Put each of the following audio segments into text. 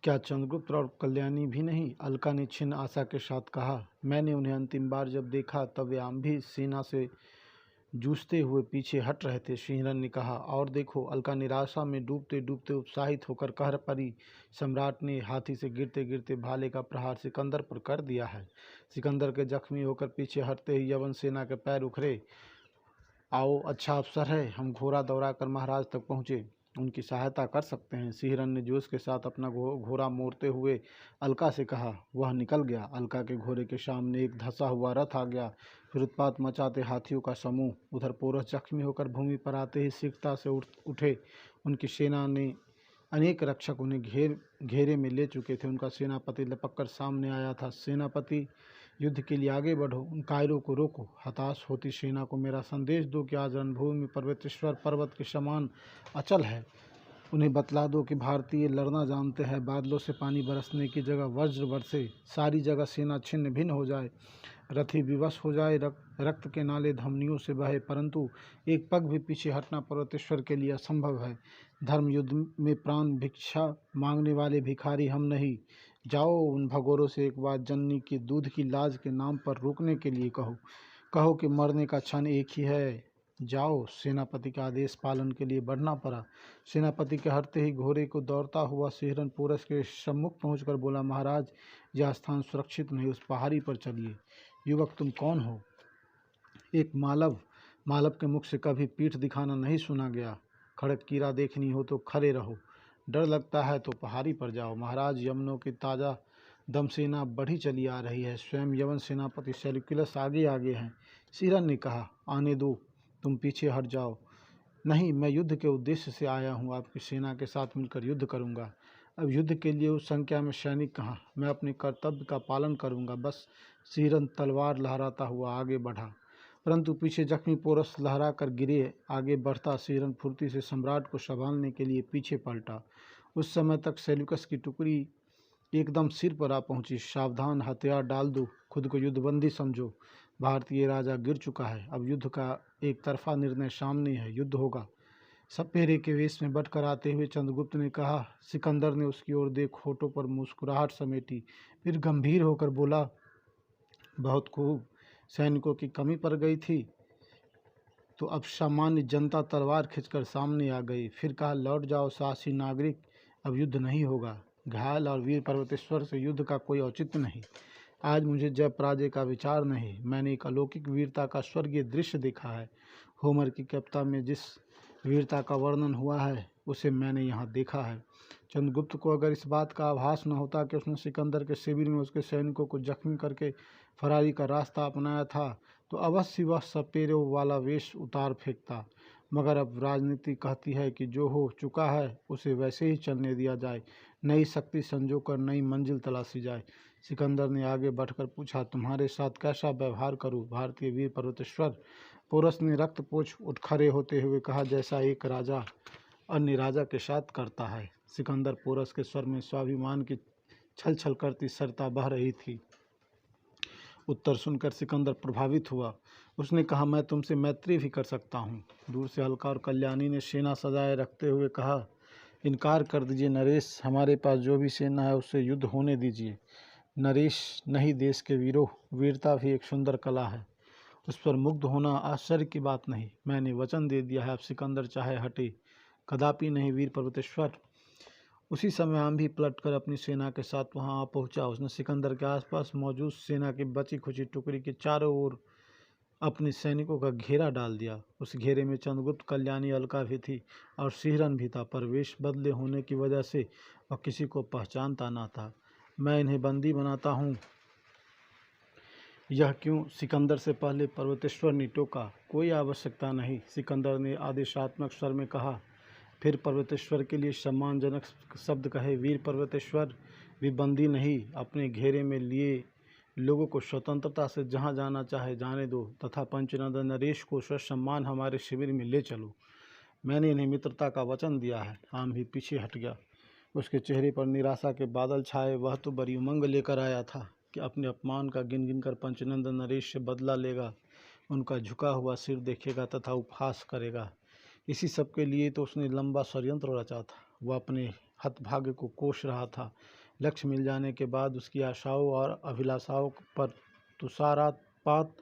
क्या चंद्रगुप्त और कल्याणी भी नहीं? अलका ने छिन्न आशा के साथ कहा। मैंने उन्हें अंतिम बार जब देखा तब वे आम भी सेना से जूझते हुए पीछे हट रहे थे। सिंहरन ने कहा। और देखो, अलका निराशा में डूबते डूबते उत्साहित होकर कह पड़ी, सम्राट ने हाथी से गिरते गिरते भाले का प्रहार सिकंदर पर कर दिया है। सिकंदर के जख्मी होकर पीछे हटते ही यवन सेना के पैर उखड़े। आओ, अच्छा अवसर है, हम घोड़ा दौड़ा कर महाराज तक पहुँचे, उनकी सहायता कर सकते हैं। सिंहरन ने जोश के साथ अपना घोड़ा मोड़ते हुए अलका से कहा। वह निकल गया। अलका के घोड़े के सामने एक धंसा हुआ रथ आ गया, फिर उत्पात मचाते हाथियों का समूह। उधर पोरस जख्मी होकर भूमि पर आते ही शीघ्रता से उठे। उनकी सेना ने अनेक रक्षक उन्हें घेरे में ले चुके थे। उनका सेनापति लपक कर सामने आया था। सेनापति, युद्ध के लिए आगे बढ़ो, उन कायरों को रोको। हताश होती सेना को मेरा संदेश दो कि आज रणभूमि में पर्वतेश्वर पर्वत के समान अचल है। उन्हें बतला दो कि भारतीय लड़ना जानते हैं। बादलों से पानी बरसने की जगह वज्र बरसे, सारी जगह सेना छिन्न भिन्न हो जाए, रथी विवश हो जाए, रक्त के नाले धमनियों से बहे, परंतु एक पग भी पीछे हटना पर्वतेश्वर के लिए असंभव है। धर्म युद्ध में प्राण भिक्षा मांगने वाले भिखारी हम नहीं। जाओ, उन भगोरों से एक बार जननी की दूध की लाज के नाम पर रोकने के लिए कहो कि मरने का क्षण एक ही है। जाओ। सेनापति के आदेश पालन के लिए बढ़ना पड़ा। सेनापति के हटते ही घोड़े को दौड़ता हुआ सिंहरन पोरस के सम्मुख पहुंचकर बोला, महाराज, यह स्थान सुरक्षित नहीं, उस पहाड़ी पर चलिए। युवक, तुम कौन हो? एक मालव के मुख से कभी पीठ दिखाना नहीं सुना गया। खड़क कीड़ा देखनी हो तो खड़े रहो, डर लगता है तो पहाड़ी पर जाओ। महाराज, यमनों की ताज़ा दम सेना बढ़ी चली आ रही है। स्वयं यवन सेनापति सेल्यूकस आगे आगे हैं। सिंहरन ने कहा, आने दो, तुम पीछे हट जाओ। नहीं, मैं युद्ध के उद्देश्य से आया हूँ, आपकी सेना के साथ मिलकर युद्ध करूँगा। अब युद्ध के लिए उस संख्या में सैनिक कहाँ? मैं अपने कर्तव्य का पालन करूँगा, बस। सिंहरन तलवार लहराता हुआ आगे बढ़ा, परंतु पीछे जख्मी पोरस लहरा कर गिरे। आगे बढ़ता सिंहरन फुर्ती से सम्राट को संभालने के लिए पीछे पलटा। उस समय तक सेल्यूकस की टुकड़ी एकदम सिर पर आ पहुंची। सावधान, हथियार डाल दो, खुद को युद्धबंदी समझो। भारतीय राजा गिर चुका है, अब युद्ध का एक तरफा निर्णय सामने है, युद्ध होगा। सपेरे के वेश में बढ़कर आते हुए चंद्रगुप्त ने कहा। सिकंदर ने उसकी ओर देख होठों पर मुस्कुराहट समेटी, फिर गंभीर होकर बोला, बहुत खूब, सैनिकों की कमी पड़ गई थी तो अब सामान्य जनता तलवार खींचकर सामने आ गई। फिर कहा, लौट जाओ साहसी नागरिक, अब युद्ध नहीं होगा। घायल और वीर पर्वतेश्वर से युद्ध का कोई औचित्य नहीं। आज मुझे जय पराजय का विचार नहीं। मैंने एक अलौकिक वीरता का स्वर्गीय दृश्य देखा है। होमर की कविता में जिस वीरता का वर्णन हुआ है उसे मैंने यहाँ देखा है। चंद्रगुप्त को अगर इस बात का आभास न होता कि उसने सिकंदर के शिविर में उसके सैनिकों को जख्मी करके फरारी का रास्ता अपनाया था, तो अवश्य वह सपेरों वाला वेश उतार फेंकता। मगर अब राजनीति कहती है कि जो हो चुका है उसे वैसे ही चलने दिया जाए, नई शक्ति संजोकर नई मंजिल तलाशी जाए। सिकंदर ने आगे बढ़कर पूछा, तुम्हारे साथ कैसा व्यवहार करूं, भारतीय वीर पर्वतेश्वर? पोरस ने रक्तपोछ उठ खड़े होते हुए कहा, जैसा एक राजा अन्य राजा के साथ करता है। सिकंदर पोरस के स्वर में स्वाभिमान की छल छल करती सरता बह रही थी। उत्तर सुनकर सिकंदर प्रभावित हुआ। उसने कहा, मैं तुमसे मैत्री भी कर सकता हूँ। दूर से अलका और कल्याणी ने सेना सजाए रखते हुए कहा, इनकार कर दीजिए नरेश, हमारे पास जो भी सेना है उससे युद्ध होने दीजिए। नरेश नहीं, देश के वीरों, वीरता भी एक सुंदर कला है, उस पर मुग्ध होना आश्चर्य की बात नहीं। मैंने वचन दे दिया है, अब सिकंदर चाहे हटे। कदापि नहीं वीर पर्वतेश्वर। उसी समय आम भी पलटकर अपनी सेना के साथ वहां आ पहुंचा। उसने सिकंदर के आसपास मौजूद सेना की बची खुची टुकड़ी के चारों ओर अपने सैनिकों का घेरा डाल दिया। उस घेरे में चंद्रगुप्त, कल्याणी, अलका भी थी और सिंहरन भी था, पर वेश बदले होने की वजह से वह किसी को पहचानता ना था। मैं इन्हें बंदी बनाता हूँ। यह क्यों? सिकंदर से पहले पर्वतेश्वर ने टोका। कोई आवश्यकता नहीं, सिकंदर ने आदेशात्मक स्वर में कहा। फिर पर्वतेश्वर के लिए सम्मानजनक शब्द कहे। वीर पर्वतेश्वर भी बंदी नहीं, अपने घेरे में लिए लोगों को स्वतंत्रता से जहां जाना चाहे जाने दो, तथा पंचनंदन नरेश को ससम्मान हमारे शिविर में ले चलो। मैंने इन्हें मित्रता का वचन दिया है। आम भी पीछे हट गया। उसके चेहरे पर निराशा के बादल छाए। वह तो बड़ी उमंग लेकर आया था कि अपने अपमान का गिन गिन कर पंचनंदन नरेश से बदला लेगा, उनका झुका हुआ सिर देखेगा तथा उपहास करेगा। इसी सब के लिए तो उसने लंबा षड्यंत्र रचा था। वह अपने हतभाग्य को कोस रहा था। लक्ष्य मिल जाने के बाद उसकी आशाओं और अभिलाषाओं पर तुषारपात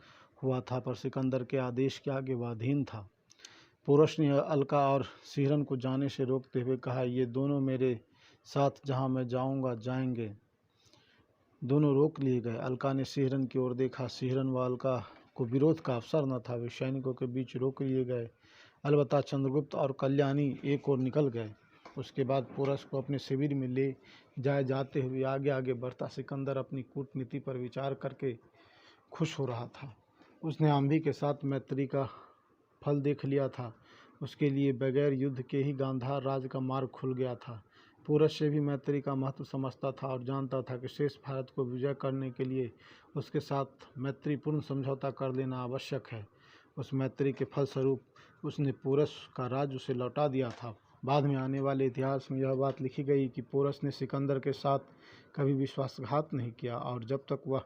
हुआ था, पर सिकंदर के आदेश के आगे वह अधीन था। पोरस ने अलका और सिहरन को जाने से रोकते हुए कहा, ये दोनों मेरे साथ जहाँ मैं जाऊँगा जाएंगे। दोनों रोक लिए गए। अलका ने सिहरन की ओर देखा। सिहरन व अलका को विरोध का अवसर न था। वे सैनिकों के बीच रोक लिए गए। अलबत्ता चंद्रगुप्त और कल्याणी एक ओर निकल गए। उसके बाद पोरस को अपने शिविर में ले जाते हुए आगे आगे बढ़ता सिकंदर अपनी कूटनीति पर विचार करके खुश हो रहा था। उसने आंभी के साथ मैत्री का फल देख लिया था। उसके लिए बगैर युद्ध के ही गांधार राज का मार्ग खुल गया था। पोरस से भी मैत्री का महत्व समझता था और जानता था कि शेष भारत को विजय करने के लिए उसके साथ मैत्रीपूर्ण समझौता कर लेना आवश्यक है। उस मैत्री के फलस्वरूप उसने पोरस का राज्य उसे लौटा दिया था। बाद में आने वाले इतिहास में यह बात लिखी गई कि पोरस ने सिकंदर के साथ कभी विश्वासघात नहीं किया और जब तक वह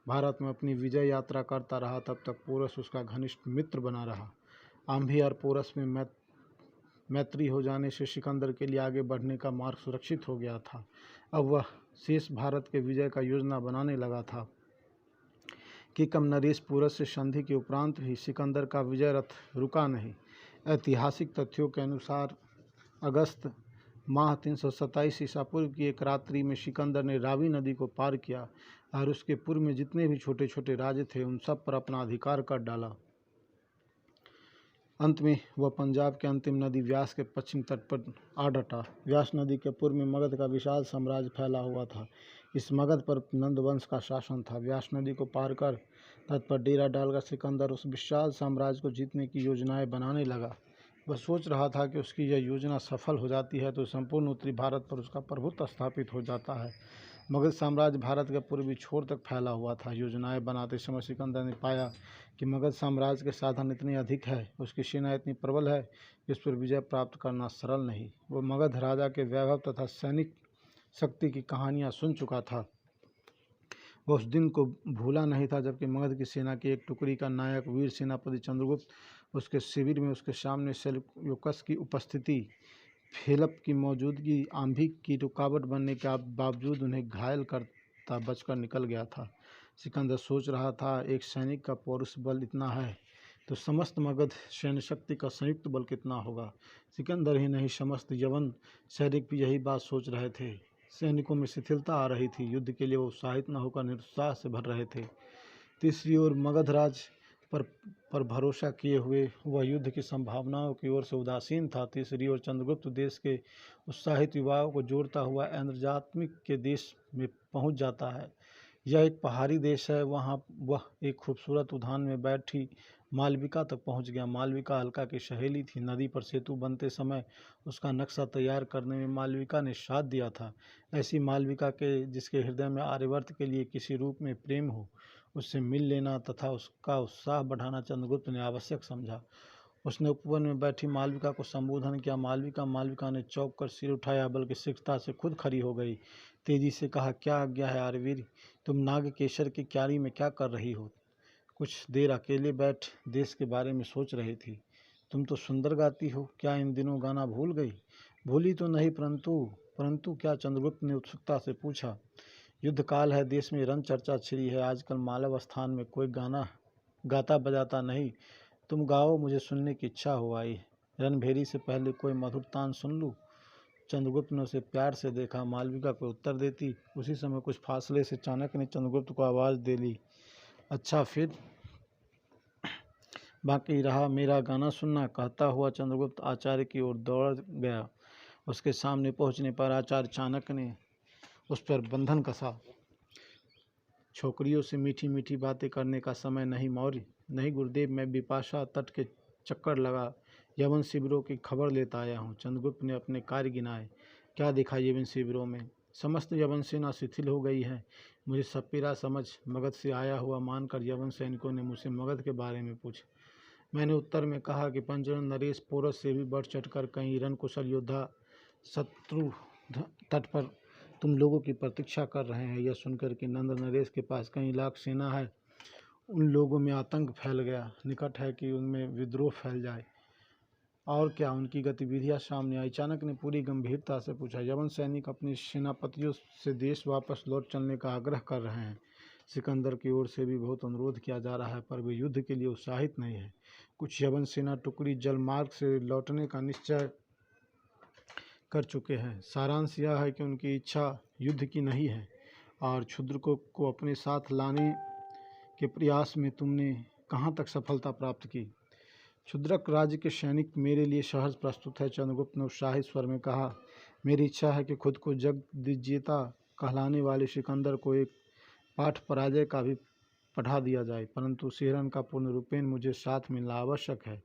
भारत में अपनी विजय यात्रा करता रहा तब तक पोरस उसका घनिष्ठ मित्र बना रहा। आंभी और पोरस में मैत्री हो जाने से सिकंदर के लिए आगे बढ़ने का मार्ग सुरक्षित हो गया था। अब वह शेष भारत के विजय का योजना बनाने लगा था कि कम नरेश पोरस से संधि के उपरांत भी सिकंदर का विजय रथ रुका नहीं। ऐतिहासिक तथ्यों के अनुसार अगस्त माह 327 ईसा पूर्व की एक रात्रि में सिकंदर ने रावी नदी को पार किया और उसके पूर्व में जितने भी छोटे छोटे राज्य थे उन सब पर अपना अधिकार कर डाला। अंत में वह पंजाब के अंतिम नदी व्यास के पश्चिम तट पर आ डटा। व्यास नदी के पूर्व में मगध का विशाल साम्राज्य फैला हुआ था। इस मगध पर नंद वंश का शासन था। व्यास नदी को पार कर तट पर डेरा डालकर सिकंदर उस विशाल साम्राज्य को जीतने की योजनाएं बनाने लगा। वह सोच रहा था कि उसकी यह योजना सफल हो जाती है तो संपूर्ण उत्तरी भारत पर उसका प्रभुत्व स्थापित हो जाता है। मगध साम्राज्य भारत के पूर्वी छोर तक फैला हुआ था। योजनाएं बनाते समय सिकंदर ने पाया कि मगध साम्राज्य के साधन इतने अधिक है, उसकी सेना इतनी प्रबल है कि उस पर विजय प्राप्त करना सरल नहीं। वो मगध राजा के वैभव तथा सैनिक शक्ति की कहानियां सुन चुका था। वह उस दिन को भूला नहीं था जबकि मगध की सेना की एक टुकड़ी का नायक वीर सेनापति चंद्रगुप्त उसके शिविर में उसके सामने सेल्यूकस की उपस्थिति, फेलप की मौजूदगी आंधी की रुकावट बनने के बावजूद उन्हें घायल करता बचकर निकल गया था। सिकंदर सोच रहा था, एक सैनिक का पौरुष बल इतना है तो समस्त मगध सैन्य शक्ति का संयुक्त बल कितना होगा। सिकंदर ही नहीं, समस्त यवन सैनिक भी यही बात सोच रहे थे। सैनिकों में शिथिलता आ रही थी। युद्ध के लिए वो उत्साहित न होकर निरुत्साह से भर रहे थे। तीसरी ओर मगधराज पर भरोसा किए हुए वह युद्ध की संभावनाओं की ओर से उदासीन था। तीसरी ओर चंद्रगुप्त देश के उत्साहित युवाओं को जोड़ता हुआ इंद्रजात्मिक के देश में पहुंच जाता है। यह एक पहाड़ी देश है। वहाँ वह एक खूबसूरत उद्यान में बैठी मालविका तक पहुँच गया। मालविका अलका की सहेली थी। नदी पर सेतु बनते समय उसका नक्शा तैयार करने में मालविका ने साथ दिया था। ऐसी मालविका के जिसके हृदय में आर्यवर्त के लिए किसी रूप में प्रेम हो, उससे मिल लेना तथा उसका उत्साह बढ़ाना चंद्रगुप्त ने आवश्यक समझा। उसने उपवन में बैठी मालविका को संबोधन किया। मालविका मालविका ने चौंक कर सिर उठाया, बल्कि शीघ्रता से खुद खड़ी हो गई। तेजी से कहा, क्या आज्ञा है आर्यवीर? तुम नागकेशर की क्यारी में क्या कर रही हो? कुछ देर अकेले बैठ देश के बारे में सोच रही थी। तुम तो सुंदर गाती हो, क्या इन दिनों गाना भूल गई? भूली तो नहीं, परंतु क्या? चंद्रगुप्त ने उत्सुकता से पूछा। युद्ध काल है, देश में रण चर्चा छिड़ी है। आजकल मालव स्थान में कोई गाना गाता बजाता नहीं। तुम गाओ, मुझे सुनने की इच्छा हो आई। रणभेरी से पहले कोई मधुर तान सुन लूँ? चंद्रगुप्त ने उसे प्यार से देखा। मालविका को उत्तर देती उसी समय कुछ फासले से चाणक्य ने चंद्रगुप्त को आवाज़ दे ली। अच्छा, फिर बाकी रहा मेरा गाना सुनना। कहता हुआ चंद्रगुप्त आचार्य की ओर दौड़ गया। उसके सामने पहुंचने पर आचार्य चाणक्य ने उस पर बंधन कसा। छोकरियों से मीठी मीठी बातें करने का समय नहीं मौर्य। नहीं गुरुदेव, मैं बिपाशा तट के चक्कर लगा यवन शिविरों की खबर लेता आया हूँ। चंद्रगुप्त ने अपने कार्य गिनाए। क्या देखा यवन शिविरों में? समस्त यवन सेना शिथिल हो गई है। मुझे सपेरा समझ मगध से आया हुआ मानकर यवन सैनिकों ने मुझसे मगध के बारे में पूछा। मैंने उत्तर में कहा कि पंजरन नरेश पोरस से भी बढ़ चढ़कर कई रणकुशल योद्धा शत्रु तट पर तुम लोगों की प्रतीक्षा कर रहे हैं। यह सुनकर कि नंद नरेश के पास कई लाख सेना है, उन लोगों में आतंक फैल गया। निकट है कि उनमें विद्रोह फैल जाए। और क्या उनकी गतिविधियां सामने आई? चाणक्य ने पूरी गंभीरता से पूछा। यवन सैनिक अपने सेनापतियों से देश वापस लौट चलने का आग्रह कर रहे हैं। सिकंदर की ओर से भी बहुत अनुरोध किया जा रहा है, पर वे युद्ध के लिए उत्साहित नहीं है। कुछ यवन सेना टुकड़ी जलमार्ग से लौटने का निश्चय कर चुके हैं। सारांश यह है कि उनकी इच्छा युद्ध की नहीं है, और क्षुद्रकों को अपने साथ लाने के प्रयास में तुमने कहाँ तक सफलता प्राप्त की? क्षुद्रक राज्य के सैनिक मेरे लिए सहज प्रस्तुत है, चंद्रगुप्त ने उत्साहित स्वर में कहा। मेरी इच्छा है कि खुद को जग विजेता कहलाने वाले सिकंदर को एक पाठ पराजय का भी पढ़ा दिया जाए, परंतु सिहरन का पूर्ण रूपेण मुझे साथ मिलना आवश्यक है।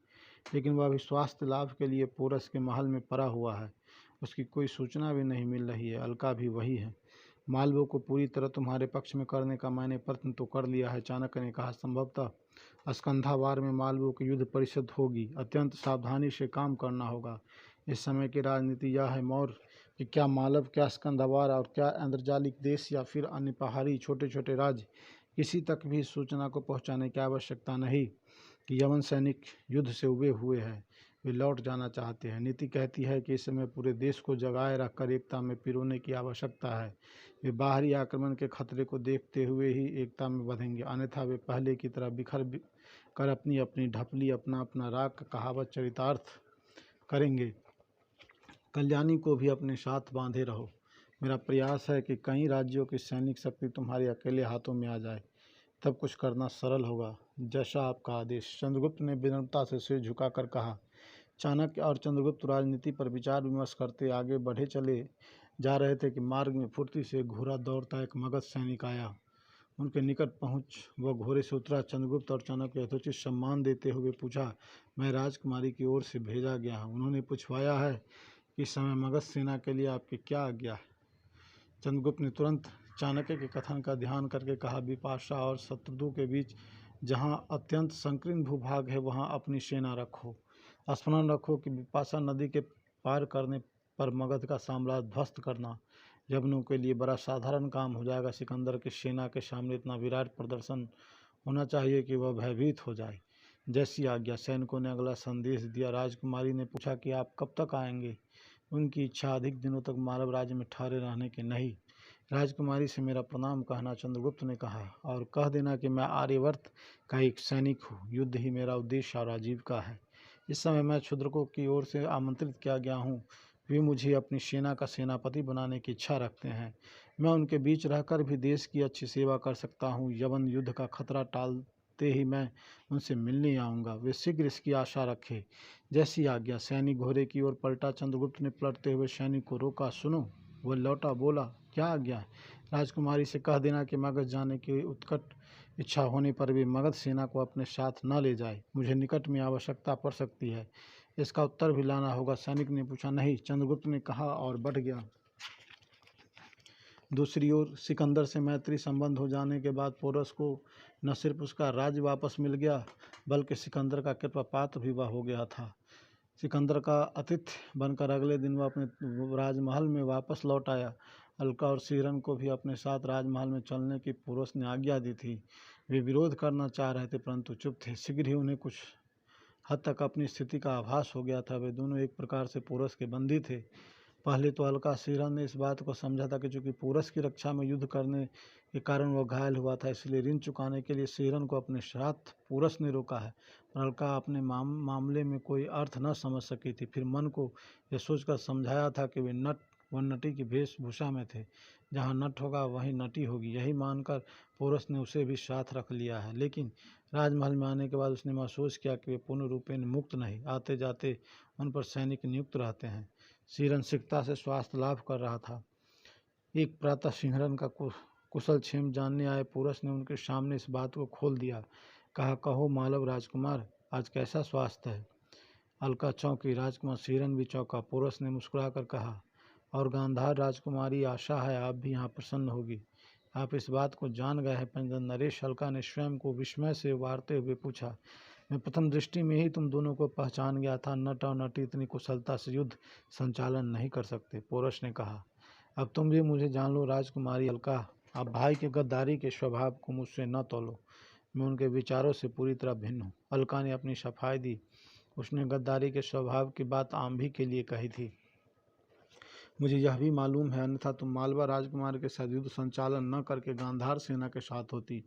लेकिन वह अभी स्वास्थ्य लाभ के लिए पोरस के महल में पड़ा हुआ है, उसकी कोई सूचना भी नहीं मिल रही है। अलका भी वही है। मालवों को पूरी तरह तुम्हारे पक्ष में करने का मैंने प्रयत्न तो कर लिया है, चाणक्य ने कहा। संभवतः स्कंधावार में मालवों की युद्ध परिषद होगी। अत्यंत सावधानी से काम करना होगा। इस समय की राजनीति यह है मौर्य कि क्या मालव, क्या स्कंधावार और क्या इंद्रजालिक देश या फिर अन्य पहाड़ी छोटे छोटे राज्य, किसी तक भी सूचना को पहुंचाने की आवश्यकता नहीं कि यवन सैनिक युद्ध से उबे हुए हैं, वे लौट जाना चाहते हैं। नीति कहती है कि इस समय पूरे देश को जगाए रखकर एकता में पिरोने की आवश्यकता है। वे बाहरी आक्रमण के खतरे को देखते हुए ही एकता में बंधेंगे, अन्यथा वे पहले की तरह बिखर कर अपनी अपनी ढपली, अपना अपना राग कहावत चरितार्थ करेंगे। कल्याणी को भी अपने साथ बांधे रहो। मेरा प्रयास है कि कई राज्यों की सैनिक शक्ति तुम्हारे अकेले हाथों में आ जाए, तब कुछ करना सरल होगा। जैसा आपका आदेश, चंद्रगुप्त ने विनम्रता से सिर झुकाकर कहा। चाणक्य और चंद्रगुप्त राजनीति पर विचार विमर्श करते आगे बढ़े चले जा रहे थे कि मार्ग में फुर्ती से घोड़ा दौड़ता एक मगध सैनिक आया। उनके निकट पहुंच वह घोड़े से उतरा। चंद्रगुप्त और चाणक्य यथोचित सम्मान देते हुए पूछा, मैं राजकुमारी की ओर से भेजा गया हूँ। उन्होंने पूछवाया है कि इस समय मगध सेना के लिए आपकी क्या आज्ञा है? चंद्रगुप्त ने तुरंत चाणक्य के कथन का ध्यान करके कहा, विपाशा और शत्रुदु के बीच जहाँ अत्यंत संकीर्ण भूभाग है, वहाँ अपनी सेना रखो। स्मरण रखो कि विपाशा नदी के पार करने पर मगध का साम्राज्य ध्वस्त करना यवनों के लिए बड़ा साधारण काम हो जाएगा। सिकंदर की सेना के सामने इतना विराट प्रदर्शन होना चाहिए कि वह भयभीत हो जाए। जैसी आज्ञा। सैनिकों ने अगला संदेश दिया। राजकुमारी ने पूछा कि आप कब तक आएंगे? उनकी इच्छा अधिक दिनों तक मालव राज्य में ठहरे रहने की नहीं। राजकुमारी से मेरा प्रणाम कहना, चंद्रगुप्त ने कहा, और कह देना कि मैं आर्यवर्त का एक सैनिक हूँ। युद्ध ही मेरा उद्देश्य और आजीविका है। इस समय मैं क्षुद्रकों की ओर से आमंत्रित किया गया हूँ। वे मुझे अपनी सेना का सेनापति बनाने की इच्छा रखते हैं। मैं उनके बीच रहकर भी देश की अच्छी सेवा कर सकता हूँ। यवन युद्ध का खतरा टालते ही मैं उनसे मिलने आऊँगा। वे शीघ्र इसकी आशा रखे। जैसी आज्ञा। सैनिक घोड़े की ओर पलटा। चंद्रगुप्त ने पलटते हुए सैनिक को रोका। सुनो। वह लौटा, बोला, क्या आज्ञा है? राजकुमारी से कह देना कि मगध जाने की उत्कट इच्छा होने पर भी मगध सेना को अपने साथ न ले जाए। मुझे निकट में आवश्यकता पड़ सकती है। इसका उत्तर भी लाना होगा। सैनिक ने पूछा। नहीं, चंद्रगुप्त ने कहा और बढ़ गया। दूसरी ओर सिकंदर से मैत्री संबंध हो जाने के बाद पोरस को न सिर्फ उसका राज्य वापस मिल गया, बल्कि सिकंदर का कृपा पात्र भी वह हो गया था। सिकंदर का अतिथि बनकर अगले दिन वह अपने राजमहल में वापस लौट आया। अलका और सिहरन को भी अपने साथ राजमहल में चलने की पोरस ने आज्ञा दी थी। वे विरोध करना चाह रहे थे, परंतु चुप थे। शीघ्र ही उन्हें कुछ हद तक अपनी स्थिति का आभास हो गया था। वे दोनों एक प्रकार से पोरस के बंदी थे। पहले तो अलका सिहरन ने इस बात को समझा था कि चूंकि पोरस की रक्षा में युद्ध करने के कारण वह घायल हुआ था, इसलिए ऋण चुकाने के लिए सिहरन को अपने साथ पोरस ने रोका है। पर अलका अपने मामले में कोई अर्थ न समझ सकी थी। फिर मन को यह सोचकर समझाया था कि वे नटी की वेशभूषा में थे। जहाँ नट होगा वहीं नटी होगी। यही मानकर पोरस ने उसे भी साथ रख लिया है। लेकिन राजमहल में आने के बाद उसने महसूस किया कि वे पूर्ण रूपेण मुक्त नहीं। आते जाते उन पर सैनिक नियुक्त रहते हैं। सिहरन शीघ्रता से स्वास्थ्य लाभ कर रहा था। एक प्रातः सिहरन का कुशल क्षेम जानने आए पोरस ने उनके सामने इस बात को खोल दिया। कहा, कहो मालव राजकुमार, आज कैसा स्वास्थ्य है? अलका चौंकी। राजकुमार सिहरन भी चौंका। पोरस ने मुस्कुराकर कहा, और गांधार राजकुमारी, आशा है आप भी यहाँ प्रसन्न होगी। आप इस बात को जान गए हैं पंडित नरेश? अलका ने स्वयं को विस्मय से उबारते हुए पूछा। मैं प्रथम दृष्टि में ही तुम दोनों को पहचान गया था। नट और नटी इतनी कुशलता से युद्ध संचालन नहीं कर सकते, पोरस ने कहा। अब तुम भी मुझे जान लो राजकुमारी अलका। आप भाई के गद्दारी के स्वभाव को मुझसे न तोलो। मैं उनके विचारों से पूरी तरह भिन्न हूँ। अलका ने अपनी सफाई दी। उसने गद्दारी के स्वभाव की बात आम्भी के लिए कही थी। मुझे यह भी मालूम है, अन्यथा तुम मालवा राजकुमार के साथ युद्ध संचालन न करके गांधार सेना के साथ होती।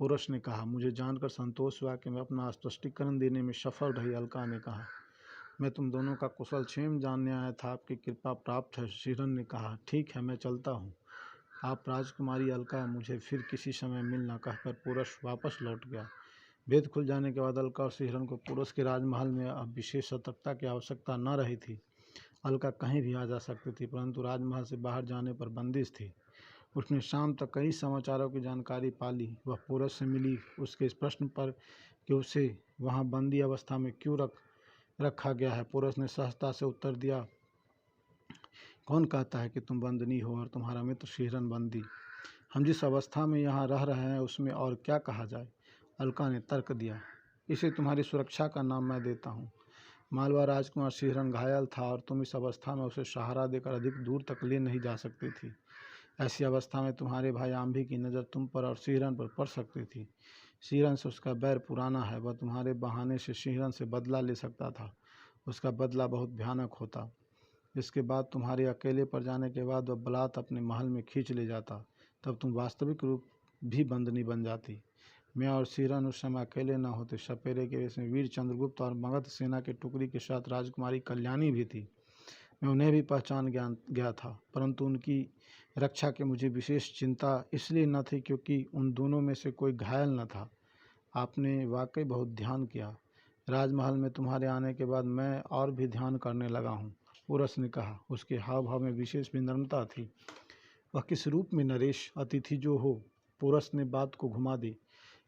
पुरुष ने कहा। मुझे जानकर संतोष हुआ कि मैं अपना स्पष्टीकरण देने में सफल रही। अलका ने कहा। मैं तुम दोनों का कुशल क्षेम जानने आया था, आपकी कृपा प्राप्त है। शिरन ने कहा। ठीक है, मैं चलता हूँ। आप राजकुमारी अलका, मुझे फिर किसी समय मिलना, कहकर पुरुष वापस लौट गया। भेद खुल जाने के बाद अलका और शिरन को पुरुष के राजमहल में अब विशेष सतर्कता की आवश्यकता न रही थी। अलका कहीं भी आ जा सकती थी, परंतु राजमहल से बाहर जाने पर बंदिश थी। उसने शाम तक कई समाचारों की जानकारी पाली। वह पुरुष से मिली। उसके इस प्रश्न पर कि उसे वहाँ बंदी अवस्था में क्यों रखा गया है, पुरुष ने सहजता से उत्तर दिया। कौन कहता है कि तुम बंदनी हो और तुम्हारा मित्र शिहरन बंदी? हम जिस अवस्था में यहाँ रह रहे हैं उसमें और क्या कहा जाए। अलका ने तर्क दिया। इसे तुम्हारी सुरक्षा का नाम मैं देता हूँ। मालवा राजकुमार शिहरन घायल था और तुम इस अवस्था में उसे सहारा देकर अधिक दूर तक ले नहीं जा सकती थी। ऐसी अवस्था में तुम्हारे भाई आम्भी की नज़र तुम पर और शिहरन पर पड़ सकती थी। शिहरन से उसका बैर पुराना है। वह तुम्हारे बहाने से शिहरन से बदला ले सकता था। उसका बदला बहुत भयानक होता। इसके बाद तुम्हारे अकेले पर जाने के बाद वह बलात् अपने महल में खींच ले जाता। तब तुम वास्तविक रूप भी बंदनी बन जाती। मैं और शिहरन उस समय अकेले न होते। सपेरे के वेश में वीर चंद्रगुप्त और मगध सेना की टुकड़ी के साथ राजकुमारी कल्याणी भी थी। मैं उन्हें भी पहचान गया था, परंतु उनकी रक्षा की मुझे विशेष चिंता इसलिए न थी क्योंकि उन दोनों में से कोई घायल न था। आपने वाकई बहुत ध्यान किया। राजमहल में तुम्हारे आने के बाद मैं और भी ध्यान करने लगा हूँ, पुरुष ने कहा। उसके हाव भाव में विशेष विनम्रता थी। वह किस रूप में नरेश, अतिथि जो हो? पुरुष ने बात को घुमा दी।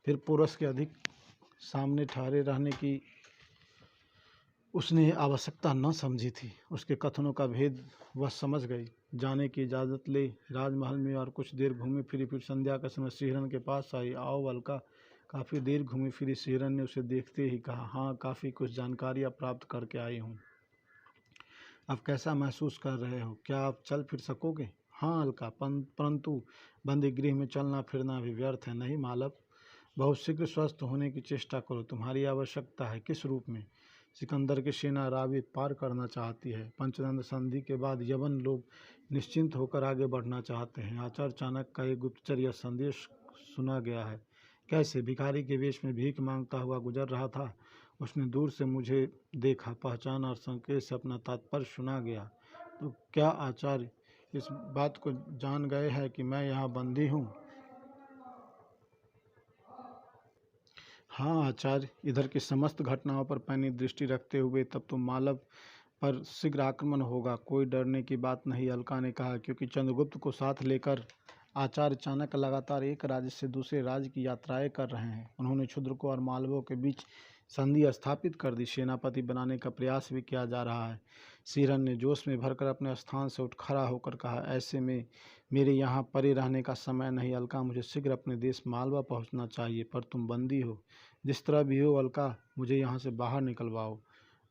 फिर पुरुष के अधिक सामने ठहरे रहने की उसने आवश्यकता न समझी थी। उसके कथनों का भेद वह समझ गई। जाने की इजाज़त ले राजमहल में और कुछ देर घूमी फिरी। फिर संध्या के समय शिहरन के पास आई। आओ अलका। काफ़ी देर घूमी फिरी। शिहरन ने उसे देखते ही कहा। हाँ, काफ़ी कुछ जानकारियाँ प्राप्त करके आई हूँ। अब कैसा महसूस कर रहे हो? क्या आप चल फिर सकोगे? हाँ अलका, परंतु बंदी गृह में चलना फिरना भी व्यर्थ है। नहीं मालव, बहुत शीघ्र स्वस्थ होने की चेष्टा करो। तुम्हारी आवश्यकता है। किस रूप में? सिकंदर की सेना रावी पार करना चाहती है। पंचदंड संधि के बाद यवन लोग निश्चिंत होकर आगे बढ़ना चाहते हैं। आचार्य चाणक्य का एक गुप्तचर यह संदेश सुना गया है। कैसे? भिखारी के वेश में भीख मांगता हुआ गुजर रहा था। उसने दूर से मुझे देखा, पहचाना और संकेत से अपना तात्पर्य सुना गया। तो क्या आचार्य इस बात को जान गए हैं कि मैं यहाँ बंदी हूँ? हाँ आचार्य, इधर की समस्त घटनाओं पर पैनी दृष्टि रखते हुए तब तो मालव पर शीघ्र आक्रमण होगा। कोई डरने की बात नहीं, अलका ने कहा, क्योंकि चंद्रगुप्त को साथ लेकर आचार्य चाणक्य लगातार एक राज्य से दूसरे राज्य की यात्राएं कर रहे हैं। उन्होंने क्षुद्रकों और मालवों के बीच संधि स्थापित कर दी। सेनापति बनाने का प्रयास भी किया जा रहा है। शिहरन ने जोश में भरकर अपने स्थान से उठ खड़ा होकर कहा। ऐसे में मेरे यहाँ पड़े रहने का समय नहीं अलका, मुझे शीघ्र अपने देश मालवा पहुँचना चाहिए। पर तुम बंदी हो। जिस तरह भी हो अलका, मुझे यहाँ से बाहर निकलवाओ।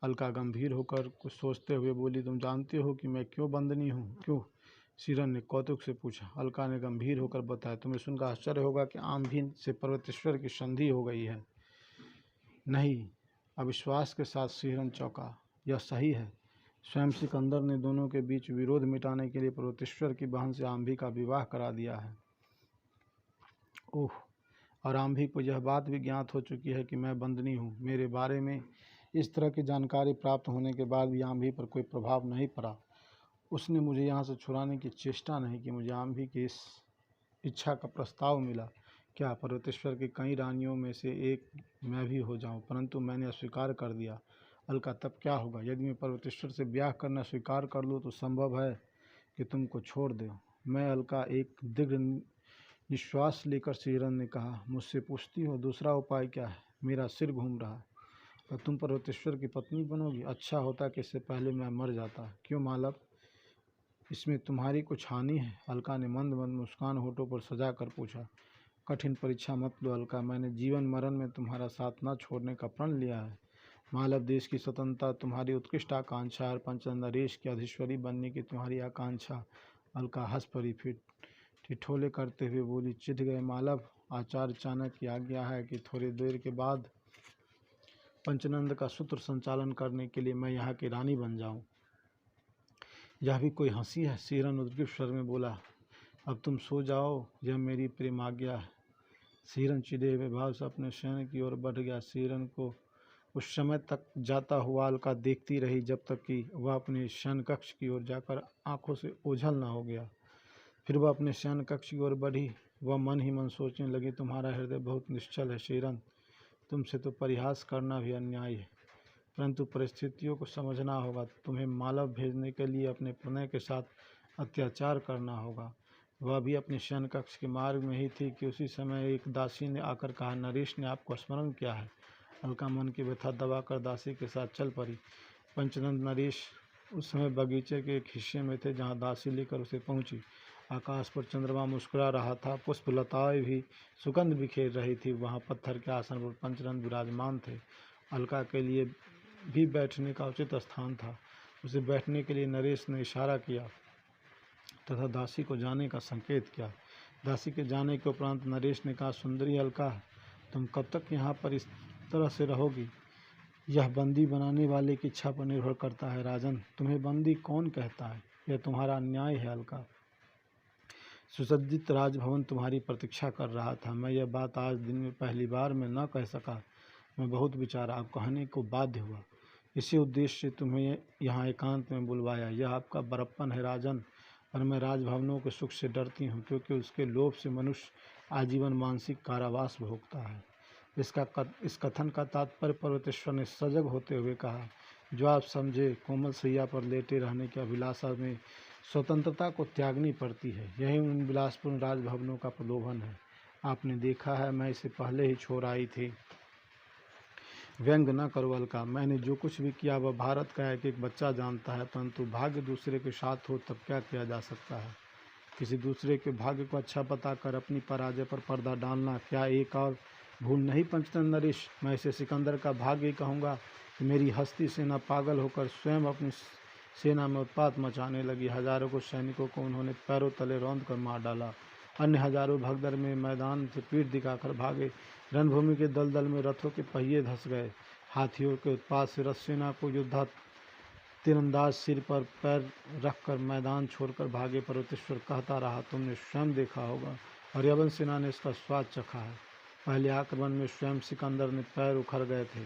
अलका गंभीर होकर कुछ सोचते हुए बोली। तुम जानते हो कि मैं क्यों बंदनी हूँ? क्यों? शिहरन ने कौतुक से पूछा। अलका ने गंभीर होकर बताया। तुम्हें सुनकर आश्चर्य होगा कि आम्भी से पर्वतेश्वर की संधि हो गई है। नहीं, अविश्वास के साथ शिहरन चौंका। यह सही है। स्वयं सिकंदर ने दोनों के बीच विरोध मिटाने के लिए पर्वतेश्वर की बहन से आम्भी का विवाह करा दिया है। ओह, और आम्भी को यह बात भी ज्ञात हो चुकी है कि मैं बंदनी हूँ। मेरे बारे में इस तरह की जानकारी प्राप्त होने के बाद भी आम्भी पर कोई प्रभाव नहीं पड़ा। उसने मुझे यहाँ से छुड़ाने की चेष्टा नहीं की। मुझे आम्भी की इस इच्छा का प्रस्ताव मिला। क्या पर्वतेश्वर की कई रानियों में से एक मैं भी हो जाऊं? परंतु मैंने अस्वीकार कर दिया। अलका, तब क्या होगा? यदि मैं पर्वतेश्वर से ब्याह करना स्वीकार कर लूँ तो संभव है कि तुमको छोड़ दो। मैं अलका, एक दीर्घ निश्वास लेकर शिहरन ने कहा। मुझसे पूछती हो दूसरा उपाय क्या है? मेरा सिर घूम रहा है। तो तुम पर्वतेश्वर की पत्नी बनोगी? अच्छा होता कि इससे पहले मैं मर जाता। क्यों मालव, इसमें तुम्हारी कुछ हानि है? अलका ने मंद मंद मुस्कान होठों पर सजा कर पूछा। कठिन परीक्षा मत लो अलका, मैंने जीवन मरण में तुम्हारा साथ न छोड़ने का प्रण लिया है। मालव देश की स्वतंत्रता तुम्हारी उत्कृष्ट आकांक्षा और पंचनरेश की अधीश्वरी बनने की तुम्हारी आकांक्षा। अलका हंस पड़ी। फिर ठिठोले करते हुए बोली। चिढ़ गए मालव? आचार्य चाणक्य की आज्ञा है कि थोड़ी देर के बाद पंचनंद का सूत्र संचालन करने के लिए मैं यहाँ की रानी बन जाऊँ? यह भी कोई हंसी है? शिहरन उद्ग्रीव स्वर में बोला। अब तुम सो जाओ, यह मेरी प्रेम आज्ञा है। शिहरन चिढ़े हुए भाव से अपने शयन की ओर बढ़ गया। शिहरन को उस समय तक जाता हुआ अलका देखती रही जब तक कि वह अपने शयन कक्ष की ओर जाकर आंखों से ओझल न हो गया। फिर वह अपने शयन कक्ष की ओर बढ़ी। वह मन ही मन सोचने लगी, तुम्हारा हृदय बहुत निश्चल है शिहरन, तुमसे तो परिहास करना भी अन्याय है, परंतु परिस्थितियों को समझना होगा। तुम्हें मालव भेजने के लिए अपने प्रणय के साथ अत्याचार करना होगा। वह भी अपने शयन कक्ष के मार्ग में ही थी कि उसी समय एक दासी ने आकर कहा, नरेश ने आपको स्मरण किया है। अलका मन की व्यथा दबाकर दासी के साथ चल पड़ी। पंचनंद नरेश उस समय बगीचे के एक हिस्से में थे जहाँ दासी लेकर उसे पहुँची। आकाश पर चंद्रमा मुस्कुरा रहा था, पुष्पलताएं भी सुगंध बिखेर रही थी। वहाँ पत्थर के आसन पर पंचनंद विराजमान थे। अलका के लिए भी बैठने का उचित स्थान था। उसे बैठने के लिए नरेश ने इशारा किया तथा दासी को जाने का संकेत किया। दासी के जाने के उपरांत नरेश ने कहा, सुंदरी अलका, तुम कब तक यहाँ पर इस तरह से रहोगी? यह बंदी बनाने वाले की इच्छा पर निर्भर करता है राजन। तुम्हें बंदी कौन कहता है? यह तुम्हारा अन्याय है अलका। सुसज्जित राजभवन तुम्हारी प्रतीक्षा कर रहा था। मैं यह बात आज दिन में पहली बार में न कह सका। मैं बहुत विचारा, अब कहने को बाध्य हुआ। इसी उद्देश्य से तुम्हें यहाँ एकांत में बुलवाया। यह आपका बड़प्पन है राजन, पर मैं राजभवनों के सुख से डरती हूँ, क्योंकि उसके लोभ से मनुष्य आजीवन मानसिक कारावास भोगता है। इस कथन का तात्पर्य पर्वतेश्वर ने सजग होते हुए कहा, जो आप समझे, कोमल सैया पर लेटे रहने की अभिलाषा में स्वतंत्रता को त्यागनी पड़ती है। यही उन विलासपूर्ण राजभवनों का प्रलोभन है। आपने देखा है, मैं इसे पहले ही छोड़ आई थी। व्यंग न करो अलका, मैंने जो कुछ भी किया वह भारत का एक एक बच्चा जानता है, परंतु भाग्य दूसरे के साथ हो तब क्या किया जा सकता है? किसी दूसरे के भाग्य को अच्छा बताकर अपनी पराजय पर पर्दा डालना क्या एक और भूल नहीं पंचनंद नरेश? मैं इसे सिकंदर का भाग्य ही कहूँगा कि मेरी हस्ती सेना पागल होकर स्वयं अपनी सेना में उत्पात मचाने लगी। हजारों को सैनिकों को उन्होंने पैरों तले रौंद कर मार डाला। अन्य हजारों भगदड़ में मैदान से पीठ दिखाकर भागे। रणभूमि के दलदल में रथों के पहिए धंस गए। हाथियों के उत्पात से रथ सेना को योद्धा तीरंदाज सिर पर पैर रखकर मैदान छोड़कर भागे। पर्वतेश्वर कहता रहा, तुमने स्वयं देखा होगा और यवन सेना ने इसका स्वाद चखा है। पहले आक्रमण में स्वयं सिकंदर ने पैर उखड़ गए थे।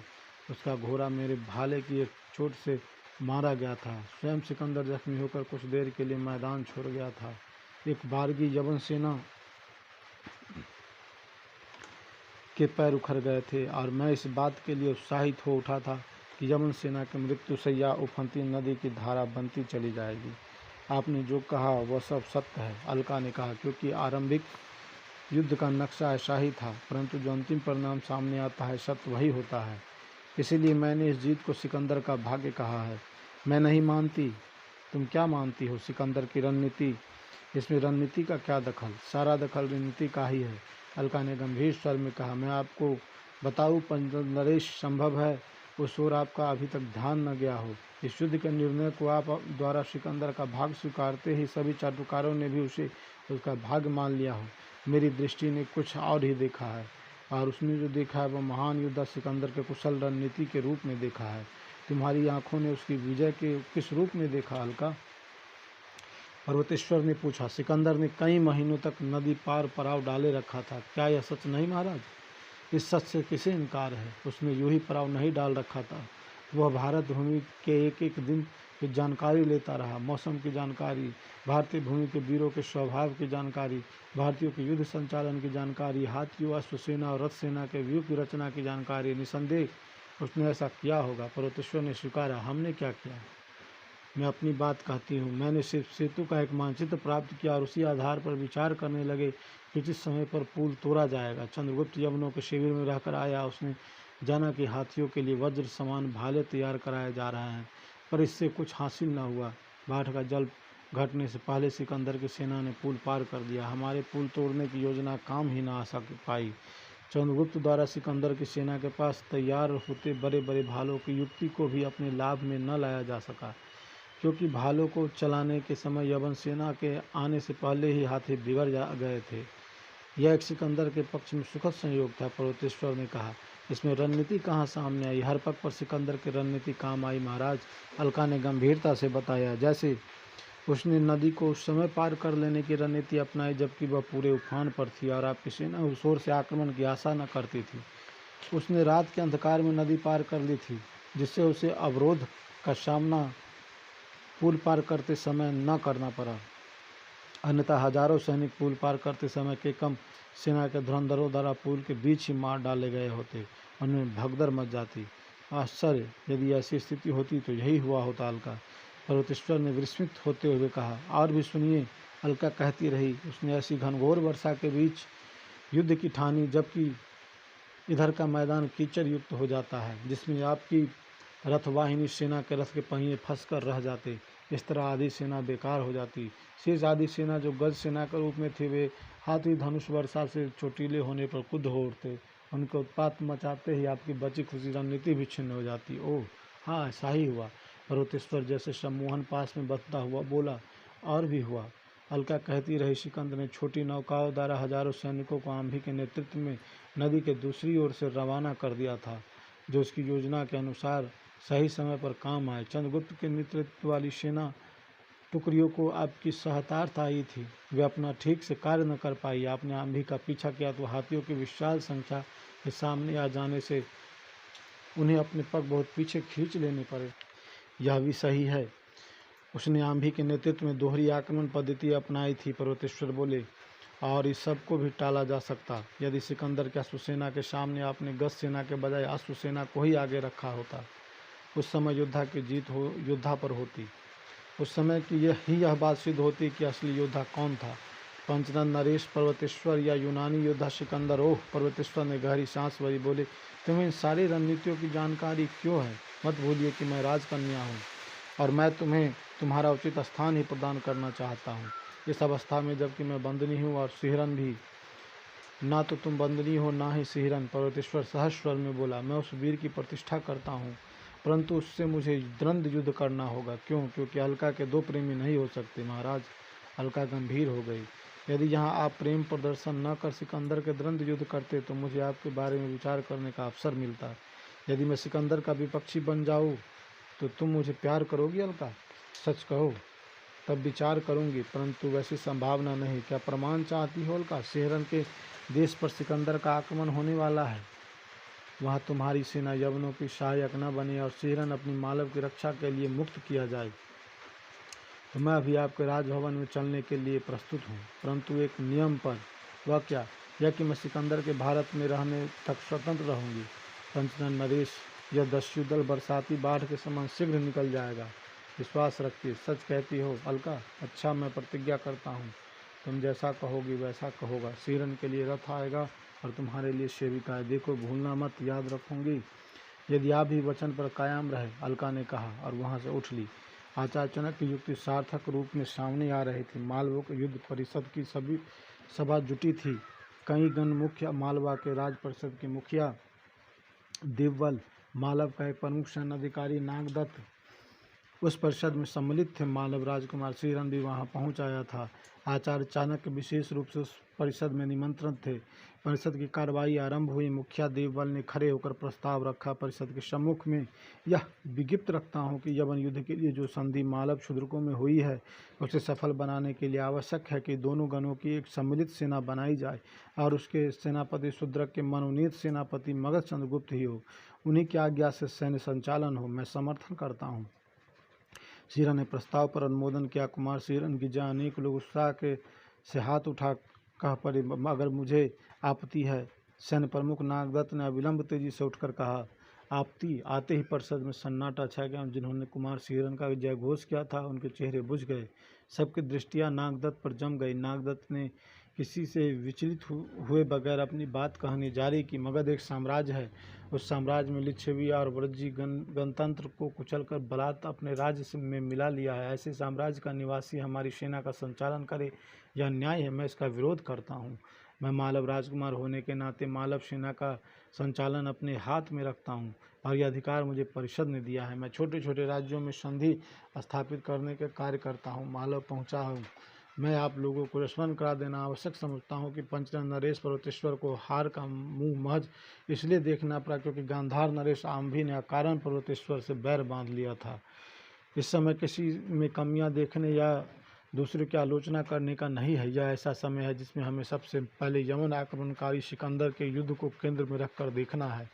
उसका घोड़ा मेरे भाले की एक चोट से मारा गया था। स्वयं सिकंदर जख्मी होकर कुछ देर के लिए मैदान छोड़ गया था। एक बारगी यवन सेना के पैर उखड़ गए थे और मैं इस बात के लिए उत्साहित हो उठा था कि यवन सेना की मृत्यु सैया उफनती नदी की धारा बनती चली जाएगी। आपने जो कहा वह सब सत्य है, अलका ने कहा, क्योंकि आरंभिक युद्ध का नक्शा ऐसा ही था, परंतु जो अंतिम परिणाम सामने आता है सत्य वही होता है। इसीलिए मैंने इस जीत को सिकंदर का भाग्य कहा है। मैं नहीं मानती। तुम क्या मानती हो? सिकंदर की रणनीति? इसमें रणनीति का क्या दखल? सारा दखल रणनीति का ही है, अलका ने गंभीर स्वर में कहा। मैं आपको बताऊं पंचनंद नरेश, संभव है उस ओर आपका अभी तक ध्यान न गया हो। इस युद्ध के निर्णय को आप द्वारा सिकंदर का भाग्य स्वीकारते ही सभी चाटुकारों ने भी उसे उसका भाग्य मान लिया हो। मेरी दृष्टि ने कुछ और ही देखा है, और उसने जो देखा है वह महान योद्धा सिकंदर के कुशल रणनीति के रूप में देखा है। तुम्हारी आंखों ने उसकी विजय के किस रूप में देखा अलका? पर्वतेश्वर ने पूछा। सिकंदर ने कई महीनों तक नदी पार पड़ाव डाले रखा था। क्या यह सच नहीं महाराज? इस सच से किसे इनकार है? उसने यूं ही पड़ाव नहीं डाल रखा था। वह भारत भूमि के एक एक दिन की जानकारी लेता रहा। मौसम की जानकारी, भारतीय भूमि के वीरों के स्वभाव की जानकारी, भारतीयों के युद्ध संचालन की जानकारी, हाथियों, अश्व सेना और रथ सेना के व्यूह की रचना की जानकारी। निसंदेह उसने ऐसा किया होगा। पर्वतेश्वर ने स्वीकारा। हमने क्या किया? मैं अपनी बात कहती हूँ। मैंने सिर्फ सेतु का एक मानचित्र प्राप्त किया और उसी आधार पर विचार करने लगे कि जिस समय पर पुल तोड़ा जाएगा। चंद्रगुप्त यवनों के शिविर में रहकर आया। उसने जाना कि हाथियों के लिए वज्र समान भाले तैयार कराए जा रहे हैं, पर इससे कुछ हासिल न हुआ। बाढ़ का जल घटने से पहले सिकंदर की सेना ने पुल पार कर दिया। हमारे पुल तोड़ने की योजना काम ही न आ पाई। चंद्रगुप्त द्वारा सिकंदर की सेना के पास तैयार होते बड़े बड़े भालों की युक्ति को भी अपने लाभ में न लाया जा सका, क्योंकि भालों को चलाने के समय यवन सेना के आने से पहले ही हाथी बिगड़ गए थे। यह एक सिकंदर के पक्ष में सुखद संयोग था। पर्वतेश्वर ने कहा, इसमें रणनीति कहाँ सामने आई? हर पग पर सिकंदर की रणनीति काम आई महाराज, अलका ने गंभीरता से बताया। जैसे उसने नदी को उस समय पार कर लेने की रणनीति अपनाई जबकि वह पूरे उफान पर थी और आपकी सेना उस ओर से आक्रमण की आशा न करती थी। उसने रात के अंधकार में नदी पार कर ली थी, जिससे उसे अवरोध का सामना पुल पार करते समय न करना पड़ा। अन्यथा हजारों सैनिक पुल पार करते समय के कम सेना के धुरंधरों द्वारा पुल के बीच ही मार डाले गए होते, उनमें भगदड़ मच जाती। आश्चर्य, यदि ऐसी स्थिति होती तो यही हुआ होता अलका, पर्वतेश्वर ने विस्मित होते हुए कहा। और भी सुनिए, अलका कहती रही। उसने ऐसी घनघोर वर्षा के बीच युद्ध की ठानी जबकि इधर का मैदान कीचड़ युक्त हो जाता है, जिसमें आपकी रथवाहिनी सेना के रथ के पहिए फंसकर रह जाते। इस तरह आधी सेना बेकार हो जाती। शेष आधी सेना जो गज सेना के रूप में थे, वे हाथी धनुष वर्षा से चोटीले होने पर कुद्ध हो उठते। उनके उत्पात मचाते ही आपकी बची खुशी रणनीति भी छिन्न हो जाती। ओह हाँ, ऐसा ही हुआ। पर्वतेश्वर जैसे सम्मोहन पास में बसता हुआ बोला। और भी हुआ, अलका कहती रही। सिकंदर ने छोटी नौकाओं द्वारा हजारों सैनिकों को आंधी के नेतृत्व में नदी के दूसरी ओर से रवाना कर दिया था, जो उसकी योजना के अनुसार सही समय पर काम आए। चंद्रगुप्त के नेतृत्व वाली सेना टुकड़ियों को आपकी सहतार्थ आई थी। वे अपना ठीक से कार्य न कर पाई। आपने आंधी का पीछा किया तो हाथियों की विशाल संख्या के सामने आ जाने से उन्हें अपने पग बहुत पीछे खींच लेने पड़े। यह भी सही है। उसने आंधी के नेतृत्व में दोहरी आक्रमण पद्धति अपनाई थी। पर्वतेश्वर बोले, और इस सब को भी टाला जा सकता यदि सिकंदर के अश्वसेना के सामने आपने गज सेना के बजाय अश्वसेना को ही आगे रखा होता। उस समय योद्धा की जीत योद्धा पर होती। उस समय की यह बात सिद्ध होती कि असली योद्धा कौन था, पंचनंद नरेश, पर्वतेश्वर या यूनानी योद्धा सिकंदर। ओह, पर्वतेश्वर ने गहरी सांस भरी। बोले, तुम्हें इन सारी रणनीतियों की जानकारी क्यों है? मत भूलिए कि मैं राजकन्या हूँ और मैं तुम्हें तुम्हारा उचित स्थान ही प्रदान करना चाहता हूँ। इस अवस्था में जबकि मैं बंदनी हूँ और सिहरन भी। ना तो तुम बंदनी हो ना ही सिहरन, पर्वतेश्वर सहज स्वर में बोला। मैं उस वीर की प्रतिष्ठा करता हूँ, परंतु उससे मुझे द्वंद्व युद्ध करना होगा। क्यों? क्योंकि अलका के दो प्रेमी नहीं हो सकते महाराज। अलका गंभीर हो गई। यदि यहाँ आप प्रेम प्रदर्शन न कर सिकंदर के द्वंद्व युद्ध करते तो मुझे आपके बारे में विचार करने का अवसर मिलता। यदि मैं सिकंदर का विपक्षी बन जाऊँ तो तुम मुझे प्यार करोगी अलका? सच कहो, तब विचार करूंगी, परंतु वैसी संभावना नहीं। क्या प्रमाण चाहती हो अलका? सिहरन के देश पर सिकंदर का आक्रमण होने वाला है। वहाँ तुम्हारी सेना यवनों की सहायक न बने और सिहरन अपनी मालव की रक्षा के लिए मुक्त किया जाए तो मैं अभी आपके राजभवन में चलने के लिए प्रस्तुत हूँ, परंतु एक नियम पर। वह क्या? यह कि मैं सिकंदर के भारत में रहने तक स्वतंत्र रहूँगी। पंचनंद नरेश, यह दस्युदल बरसाती बाढ़ के समान शीघ्र निकल जाएगा। विश्वास रखिए। सच कहती हो अलका? अच्छा, मैं प्रतिज्ञा करता हूँ। तुम जैसा कहोगी वैसा होगा। सिहरन के लिए रथ आएगा और तुम्हारे लिए सेविकाएं। देखो, भूलना मत, याद रखूंगी। यदि आप भी वचन पर कायम रहे, अलका ने कहा और वहां से उठ ली। आचार्यजनक की युक्ति सार्थक रूप में सामने आ रही थी। मालवों के युद्ध परिषद की सभी सभा जुटी थी। कई गण मुख्य मालवा के राज परिषद के मुखिया देवबल, मालव का एक प्रमुख सैन्य अधिकारी नागदत्त उस परिषद में सम्मिलित थे। मालव राजकुमार सिहरन भी वहां पहुंच आया था। आचार्य चाणक्य विशेष रूप से उस परिषद में निमंत्रित थे। परिषद की कार्रवाई आरंभ हुई। मुखिया देवबल ने खड़े होकर प्रस्ताव रखा। परिषद के सम्मुख में यह विज्ञप्त रखता हूँ कि यवन युद्ध के लिए जो संधि मालव क्षुद्रकों में हुई है, उसे सफल बनाने के लिए आवश्यक है कि दोनों गणों की एक सम्मिलित सेना बनाई जाए और उसके सेनापति शूद्रक के मनोनीत सेनापति मगध चंद्रगुप्त ही हो। उन्हीं की आज्ञा से सैन्य संचालन हो। मैं समर्थन करता हूँ। सिहरन ने प्रस्ताव पर अनुमोदन किया। कुमार सिहरन की जहाँ अनेक लोग उत्साह के से हाथ उठा कह पड़े, अगर मुझे आपत्ति है। सैन्य प्रमुख नागदत्त ने अविलंब तेजी से उठकर कहा। आपत्ति आते ही परिषद में सन्नाटा छा गया। जिन्होंने कुमार सिहरन का जय घोष किया था, उनके चेहरे बुझ गए। सबकी दृष्टियां नागदत्त पर जम गई। नागदत्त ने किसी से विचलित हुए बगैर अपनी बात कहनी जारी की। मगध एक साम्राज्य है। उस साम्राज्य में लिच्छवी और व्रजी गणतंत्र को कुचलकर बलात् अपने राज्य में मिला लिया है। ऐसे साम्राज्य का निवासी हमारी सेना का संचालन करे, यह न्याय है। मैं इसका विरोध करता हूँ। मैं मालव राजकुमार होने के नाते मालव सेना का संचालन अपने हाथ में रखता हूँ और यह अधिकार मुझे परिषद ने दिया है। मैं छोटे छोटे राज्यों में संधि स्थापित करने के कार्य करता हूँ। मालव पहुँचा हूँ मैं आप लोगों को स्मरण करा देना आवश्यक समझता हूँ कि पंचनद नरेश पर्वतेश्वर को हार का मुंह महज इसलिए देखना पड़ा क्योंकि गांधार नरेश आम्भी ने अकारण पर्वतेश्वर से बैर बांध लिया था। इस समय किसी में कमियां देखने या दूसरे की आलोचना करने का नहीं है। यह ऐसा समय है जिसमें हमें सबसे पहले यमन आक्रमणकारी सिकंदर के युद्ध को केंद्र में रखकर देखना है।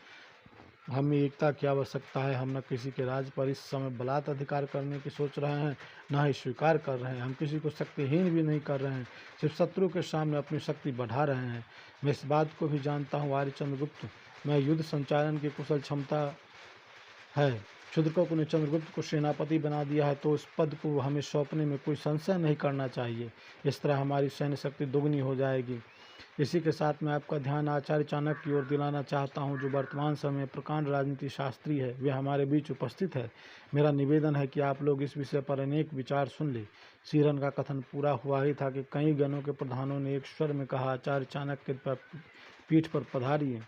हमें एकता की आवश्यकता है। हम न किसी के राज पर इस समय बलात् अधिकार करने की सोच रहे हैं, न ही स्वीकार कर रहे हैं। हम किसी को शक्तिहीन भी नहीं कर रहे हैं, सिर्फ शत्रु के सामने अपनी शक्ति बढ़ा रहे हैं। मैं इस बात को भी जानता हूँ आर्य चंद्रगुप्त, मैं युद्ध संचालन की कुशल क्षमता है। क्षुद्रकों ने चंद्रगुप्त को सेनापति बना दिया है तो उस पद को हमें सौंपने में कोई संशय नहीं करना चाहिए। इस तरह हमारी सैन्य शक्ति दोगुनी हो जाएगी। इसी के साथ मैं आपका ध्यान आचार्य चाणक्य की ओर दिलाना चाहता हूं, जो वर्तमान समय में प्रकांड राजनीति शास्त्री है। वे हमारे बीच उपस्थित है। मेरा निवेदन है कि आप लोग इस विषय पर अनेक विचार सुन ले। सीरन का कथन पूरा हुआ ही था कि कई गणों के प्रधानों ने एक स्वर में कहा, आचार्य चाणक्य पर पीठ पर पधारिए।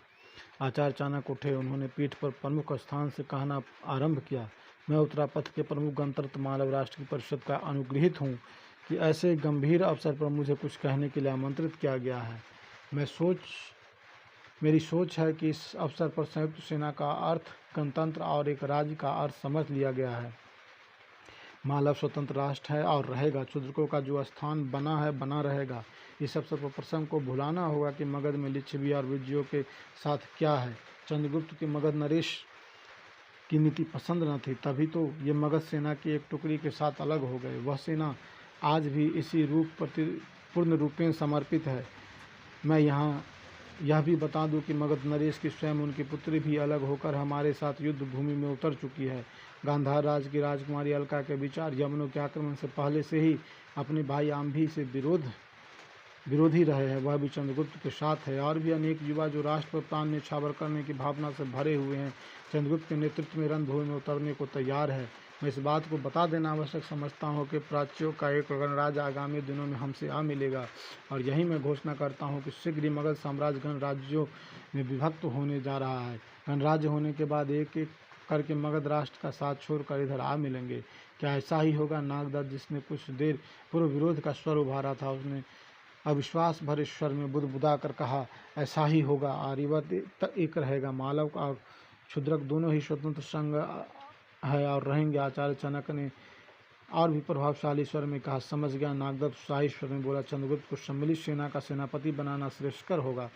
आचार्य चाणक्य उठे। उन्होंने पीठ पर प्रमुख स्थान से कहना आरंभ किया, मैं उत्तरापथ के प्रमुख गणतंत्र मालव राष्ट्र की परिषद का अनुगृहित हूँ कि ऐसे गंभीर अवसर पर मुझे कुछ कहने के लिए आमंत्रित किया गया है। मेरी सोच है कि इस अवसर पर संयुक्त सेना का अर्थ गणतंत्र और एक राज्य का अर्थ समझ लिया गया है। मालव स्वतंत्र राष्ट्र है और रहेगा। क्षुद्रकों का जो स्थान बना है बना रहेगा। इस अवसर पर प्रसंग को भुलाना होगा कि मगध में लिच्छवी और विजयों के साथ क्या है। चंद्रगुप्त के मगध नरेश की नीति पसंद न थी, तभी तो ये मगध सेना की एक टुकड़ी के साथ अलग हो गए। वह सेना आज भी इसी रूप पूर्ण रूपेण समर्पित है। मैं यहाँ यह भी बता दूं कि मगध नरेश की स्वयं उनकी पुत्री भी अलग होकर हमारे साथ युद्ध भूमि में उतर चुकी है। गांधार राज की राजकुमारी अलका के विचार यवनों के आक्रमण से पहले से ही अपने भाई आम्भी से विरोधी रहे हैं। वह भी चंद्रगुप्त के साथ है। और भी अनेक युवा जो राष्ट्र पर प्राण न्यौछावर करने की भावना से भरे हुए हैं, चंद्रगुप्त के नेतृत्व में रणभूमि में उतरने को तैयार है। मैं इस बात को बता देना आवश्यक समझता हूँ कि प्राच्यों का एक गणराज्य आगामी दिनों में हमसे आ मिलेगा और यही मैं घोषणा करता हूँ कि शीघ्र ही मगध साम्राज्य गणराज्यों में विभक्त होने जा रहा है। गणराज्य होने के बाद एक एक करके मगध राष्ट्र का साथ छोड़कर इधर आ मिलेंगे। क्या ऐसा ही होगा? नागदत्त, जिसने कुछ देर पूर्व विरोध का स्वर उभारा था, उसने अविश्वास भरे स्वर में बुदबुदा कर कहा, ऐसा ही होगा। आर्यवर्त एक रहेगा। मालव और क्षुद्रक दोनों ही स्वतंत्र संघ है और रहेंगे। आचार्य चाणक्य ने और भी प्रभावशाली स्वर में कहा, समझ गया। नागदत्त उत्साही स्वर में बोला, चंद्रगुप्त को सम्मिलित सेना का सेनापति बनाना श्रेयस्कर होगा।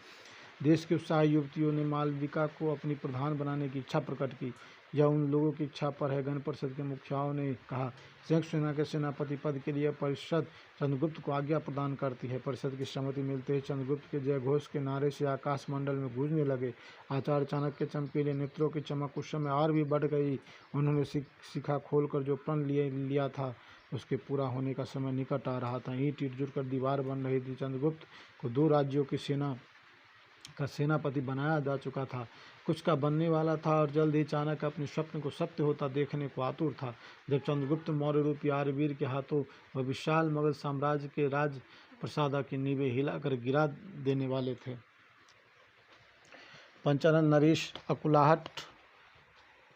देश की उत्साही युवतियों ने मालविका को अपनी प्रधान बनाने की इच्छा प्रकट की। यह उन लोगों की इच्छा पर है। गण परिषद के मुखियाओं ने कहा, संयुक्त सेना के सेनापति पद के लिए परिषद चंद्रगुप्त को आज्ञा प्रदान करती है। परिषद की सहमति मिलते ही चंद्रगुप्त के जय घोष के नारे से आकाश मंडल में गूंजने लगे। आचार्य चाणक्य के चमकीले नेत्रों की चमक उस समय और भी बढ़ गई। उन्होंने शिखा खोलकर जो प्रण लिया था उसके पूरा होने का समय निकट आ रहा था। ईंट ईंट जुड़कर दीवार बन रही थी। चंद्रगुप्त को 2 राज्यों की सेना का सेनापति बनाया जा चुका था। कुछ का बनने वाला था और जल्द ही चाणक्य अपने स्वप्न को सत्य होता देखने को आतुर था। जब चंद्रगुप्त मौर्य रूपी आर्यवीर के हाथों वह विशाल मगध साम्राज्य के राज प्रसादा की नींवें हिलाकर गिरा देने वाले थे। पंचानन नरेश अकुलाहट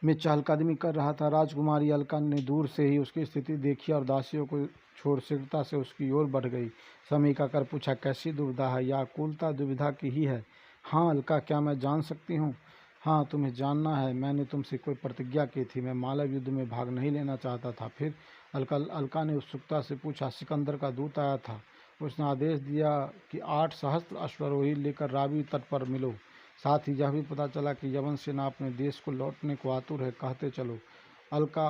में चहलकदमी कर रहा था। राजकुमारी अलका ने दूर से ही उसकी स्थिति देखी और दासियों को छोड़ शीघ्रता से उसकी ओर बढ़ गई। समीका कर पूछा, कैसी दुविधा है? या अकुलता दुविधा की ही है? हाँ अलका, क्या मैं जान सकती हूँ? हाँ, तुम्हें जानना है। मैंने तुमसे कोई प्रतिज्ञा की थी। मैं मालव युद्ध में भाग नहीं लेना चाहता था। फिर अलका ने उत्सुकता से पूछा। सिकंदर का दूत आया था। उसने आदेश दिया कि 8 सहस्त्र अश्वारोही लेकर रावी तट पर मिलो। साथ ही यह भी पता चला कि यवन सेना अपने देश को लौटने को आतुर है। कहते चलो। अलका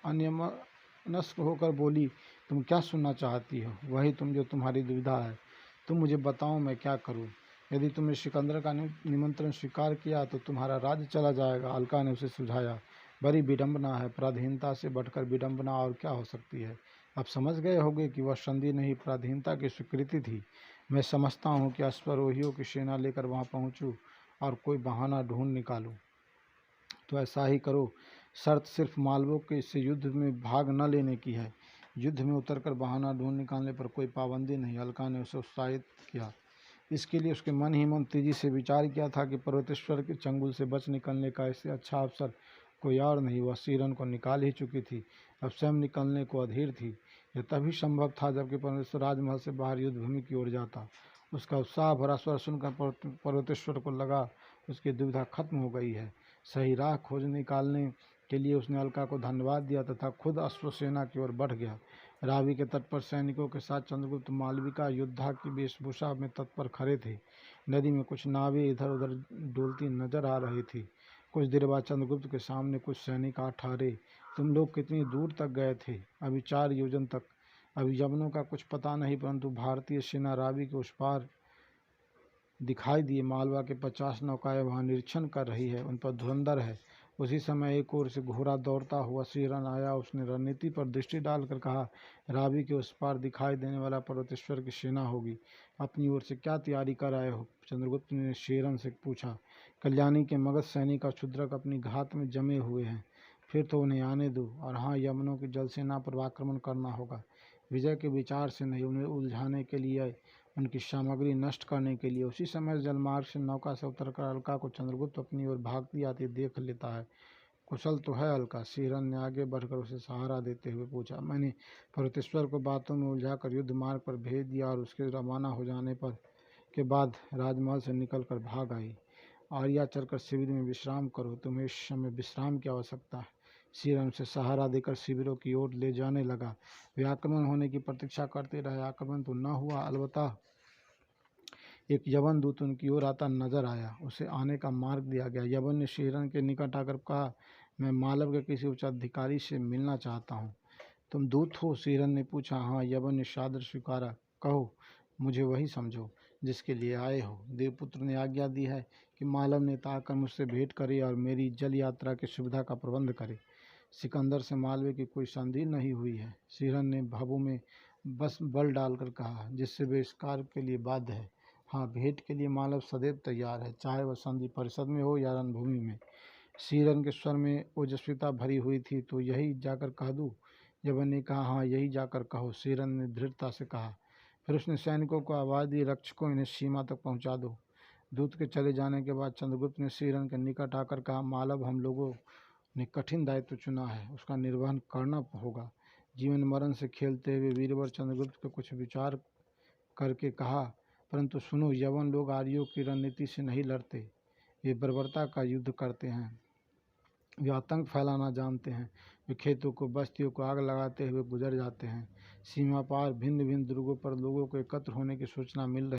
अन्यमनस्क होकर बोली, तुम क्या सुनना चाहती हो? वही जो तुम्हारी दुविधा है। तुम मुझे बताओ, मैं क्या करूं? यदि तुमने सिकंदर का निमंत्रण स्वीकार किया तो तुम्हारा राज्य चला जाएगा। अलका ने उसे सुझाया। बड़ी विडंबना है। पराधीनता से बढ़कर विडंबना और क्या हो सकती है? अब समझ गए होगे कि वह संधि नहीं पराधीनता की स्वीकृति थी। मैं समझता हूँ कि अश्वारोहियों की सेना लेकर वहाँ पहुँचूँ और कोई बहाना ढूंढ निकालूँ। तो ऐसा ही करो। शर्त सिर्फ मालवों के इस युद्ध में भाग न लेने की है। युद्ध में उतरकर बहाना ढूंढ निकालने पर कोई पाबंदी नहीं। अलका ने उसे उत्साहित किया। इसके लिए उसके मन ही मन तेजी से विचार किया था कि पर्वतेश्वर के चंगुल से बच निकलने का इससे अच्छा अवसर कोई और नहीं। वह सीरन को निकाल ही चुकी थी, अब स्वयं निकलने को अधीर थी। यह तभी संभव था जबकि परमेश्वर राजमहल से बाहर युद्ध भूमि की ओर जाता। उसका उत्साह भरा स्वर सुनकर पर्वतेश्वर को लगा उसकी दुविधा खत्म हो गई है। सही राह खोज निकालने के लिए उसने अलका को धन्यवाद दिया तथा खुद अश्वसेना की ओर बढ़ गया। रावी के तट पर सैनिकों के साथ चंद्रगुप्त मालविका योद्धा की वेशभूषा में तत्पर खड़े थे। नदी में कुछ नावें इधर उधर डोलती नजर आ रही थी। कुछ देर बाद चंद्रगुप्त के सामने कुछ सैनिक आ ठहरे। तुम लोग कितनी दूर तक गए थे? अभी 4 योजन तक। अभी यवनों का कुछ पता नहीं, परंतु भारतीय सेना रावी के उस पार दिखाई दिए। मालवा के 50 नौकाएं वहां निरीक्षण कर रही है, उन पर धुरंधर है। उसी समय एक ओर से घोड़ा दौड़ता हुआ श्रीरन आया। उसने रणनीति पर दृष्टि डालकर कहा, रावी के उस पार दिखाई देने वाला पर्वतेश्वर की सेना होगी। अपनी ओर से क्या तैयारी कर आए हो? चंद्रगुप्त ने श्रीरन से पूछा। कल्याणी के मगध सैनिक और क्षुद्रक अपनी घात में जमे हुए हैं। फिर तो उन्हें आने दो। और हाँ, यमनों की जल सेना पर आक्रमण करना होगा। विजय के विचार से नहीं, उन्हें उलझाने के लिए, उनकी सामग्री नष्ट करने के लिए। उसी समय जलमार्ग से नौका से उतरकर अलका को चंद्रगुप्त अपनी ओर भागती आती देख लेता है। कुशल तो है अलका? श्रीरन ने आगे बढ़कर उसे सहारा देते हुए पूछा। मैंने पर्वतेश्वर को बातों में उलझाकर युद्ध मार्ग पर भेज दिया और उसके रवाना हो जाने पर के बाद राजमहल से निकलकर भाग आई। आर्या चलकर शिविर में विश्राम करो, तुम्हें इस समय विश्राम की आवश्यकता है। श्रीरन से सहारा देकर शिविरों की ओर ले जाने लगा। वे आक्रमण होने की प्रतीक्षा करते रहे। आक्रमण तो न हुआ, अलबत्ता एक यवन दूत उनकी ओर आता नजर आया। उसे आने का मार्ग दिया गया। यवन ने श्रीरन के निकट आकर कहा, मैं मालव के किसी उच्च अधिकारी से मिलना चाहता हूँ। तुम दूत हो? श्रीरन ने पूछा। हाँ, यवन ने सादर स्वीकारा। कहो, मुझे वही समझो जिसके लिए आए हो। देवपुत्र ने आज्ञा दी है कि मालव नेता आकर मुझसे भेंट करे और मेरी जल यात्रा की सुविधा का प्रबंध करे। सिकंदर से मालवे की कोई संधि नहीं हुई है। श्रीरन ने भावों में बस बल डालकर कहा, जिससे वे इस कार्य के लिए बाध्य है। हाँ, भेंट के लिए मालव सदैव तैयार है, चाहे वह संधि परिषद में हो या रणभूमि में। श्रीरन के स्वर में ओजस्विता भरी हुई थी। तो यही जाकर कह दूँ? यवन ने कहा। हाँ, यही जाकर कहो, श्रीरन ने दृढ़ता से कहा। फिर उसने सैनिकों को आवाज़ दी, रक्षकों, इन्हें सीमा तक पहुंचा दो। दूत के चले जाने के बाद चंद्रगुप्त ने श्रीरन के निकट आकर कहा, मालव हम लोगों ने कठिन दायित्व चुना है, उसका निर्वहन करना होगा। जीवन मरण से खेलते हुए वीरवर चंद्रगुप्त को कुछ विचार करके कहा, परंतु सुनो, यवन लोग आर्यों की रणनीति से नहीं लड़ते। वे बर्बरता का युद्ध करते हैं। वे आतंक फैलाना जानते हैं। वे खेतों को, बस्तियों को आग लगाते हुए गुजर जाते हैं। सीमा पार भिन्न भिन्न दुर्गों पर लोगों को एकत्र होने की सूचना मिल रही